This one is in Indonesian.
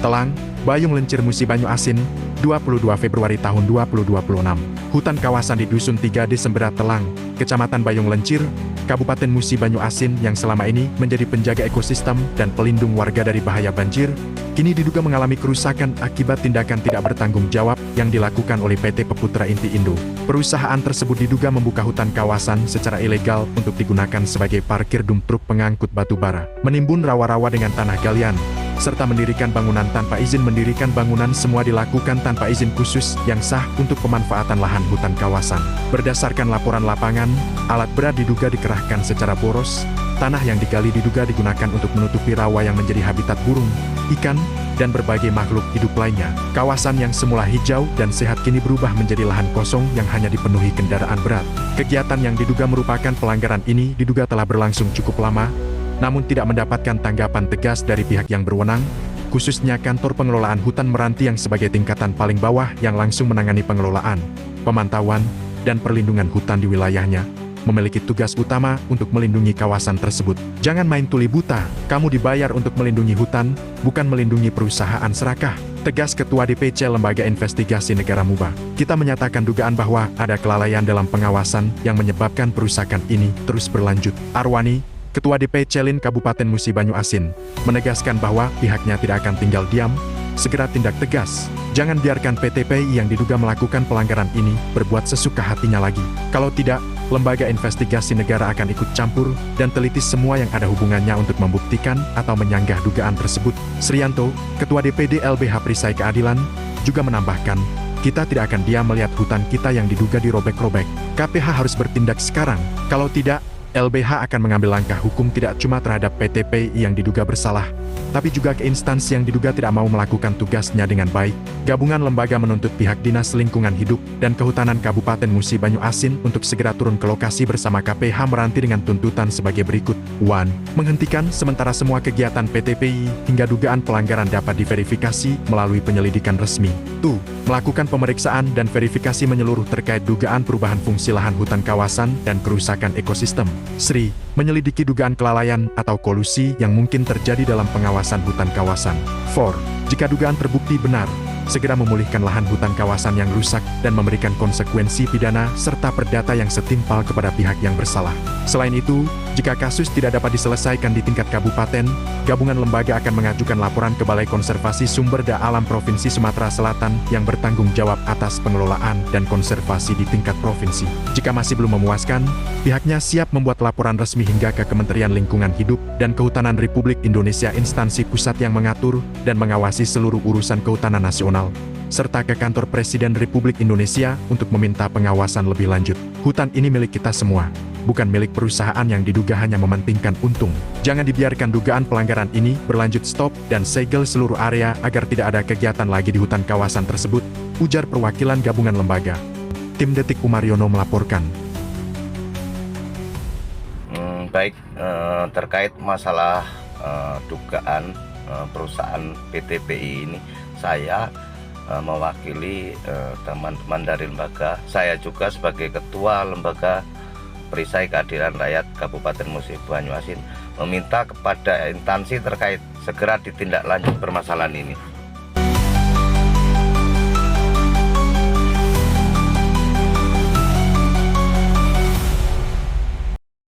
Telang, Bayung Lencir Musi Banyu Asin, 22 Februari tahun 2026. Hutan kawasan di Dusun 3D Semberat Telang, Kecamatan Bayung Lencir, Kabupaten Musi Banyu Asin yang selama ini menjadi penjaga ekosistem dan pelindung warga dari bahaya banjir, kini diduga mengalami kerusakan akibat tindakan tidak bertanggung jawab yang dilakukan oleh PT Peputra Inti Indo. Perusahaan tersebut diduga membuka hutan kawasan secara ilegal untuk digunakan sebagai parkir dump truk pengangkut batu bara, menimbun rawa-rawa dengan tanah galian, serta mendirikan bangunan tanpa izin. Mendirikan bangunan semua dilakukan tanpa izin khusus yang sah untuk pemanfaatan lahan hutan kawasan. Berdasarkan laporan lapangan, alat berat diduga dikerahkan secara boros, tanah yang digali diduga digunakan untuk menutupi rawa yang menjadi habitat burung, ikan, dan berbagai makhluk hidup lainnya. Kawasan yang semula hijau dan sehat kini berubah menjadi lahan kosong yang hanya dipenuhi kendaraan berat. Kegiatan yang diduga merupakan pelanggaran ini diduga telah berlangsung cukup lama, namun tidak mendapatkan tanggapan tegas dari pihak yang berwenang, khususnya Kantor Pengelolaan Hutan Meranti yang sebagai tingkatan paling bawah yang langsung menangani pengelolaan, pemantauan, dan perlindungan hutan di wilayahnya, memiliki tugas utama untuk melindungi kawasan tersebut. Jangan main tuli buta, kamu dibayar untuk melindungi hutan, bukan melindungi perusahaan serakah. Tegas Ketua DPC Lembaga Investigasi Negara MUBA. Kita menyatakan dugaan bahwa ada kelalaian dalam pengawasan yang menyebabkan perusakan ini terus berlanjut. Arwani, Ketua DPC LIN Kabupaten Musi Banyu Asin, menegaskan bahwa pihaknya tidak akan tinggal diam, segera tindak tegas. Jangan biarkan PT PI yang diduga melakukan pelanggaran ini berbuat sesuka hatinya lagi. Kalau tidak, Lembaga Investigasi Negara akan ikut campur dan teliti semua yang ada hubungannya untuk membuktikan atau menyanggah dugaan tersebut. Srianto, Ketua DPD LBH Perisai Keadilan, juga menambahkan, kita tidak akan diam melihat hutan kita yang diduga dirobek-robek. KPH harus bertindak sekarang. Kalau tidak, LBH akan mengambil langkah hukum tidak cuma terhadap PT PI yang diduga bersalah, tapi juga ke instansi yang diduga tidak mau melakukan tugasnya dengan baik. Gabungan lembaga menuntut pihak Dinas Lingkungan Hidup dan Kehutanan Kabupaten Musi Banyu Asin untuk segera turun ke lokasi bersama KPH Meranti dengan tuntutan sebagai berikut. 1. Menghentikan sementara semua kegiatan PT PI hingga dugaan pelanggaran dapat diverifikasi melalui penyelidikan resmi. 2. Melakukan pemeriksaan dan verifikasi menyeluruh terkait dugaan perubahan fungsi lahan hutan kawasan dan kerusakan ekosistem. 3. Menyelidiki dugaan kelalaian atau kolusi yang mungkin terjadi dalam pengawasan hutan kawasan. 4. Jika dugaan terbukti benar, segera memulihkan lahan hutan kawasan yang rusak dan memberikan konsekuensi pidana serta perdata yang setimpal kepada pihak yang bersalah. Selain itu, jika kasus tidak dapat diselesaikan di tingkat kabupaten, gabungan lembaga akan mengajukan laporan ke Balai Konservasi Sumber Daya Alam Provinsi Sumatera Selatan yang bertanggung jawab atas pengelolaan dan konservasi di tingkat provinsi. Jika masih belum memuaskan, pihaknya siap membuat laporan resmi hingga ke Kementerian Lingkungan Hidup dan Kehutanan Republik Indonesia, instansi pusat yang mengatur dan mengawasi seluruh urusan kehutanan nasional, serta ke Kantor Presiden Republik Indonesia untuk meminta pengawasan lebih lanjut. Hutan ini milik kita semua, bukan milik perusahaan yang diduga hanya mementingkan untung. Jangan dibiarkan dugaan pelanggaran ini berlanjut. Stop dan segel seluruh area agar tidak ada kegiatan lagi di hutan kawasan tersebut, ujar perwakilan gabungan lembaga. Tim Detik Umaryono melaporkan. Baik, terkait masalah dugaan perusahaan PT PI ini, saya mewakili teman-teman dari lembaga. Saya juga sebagai Ketua Lembaga Perisai Keadilan Rakyat Kabupaten Musi Banyu Asin meminta kepada instansi terkait segera ditindaklanjut permasalahan ini.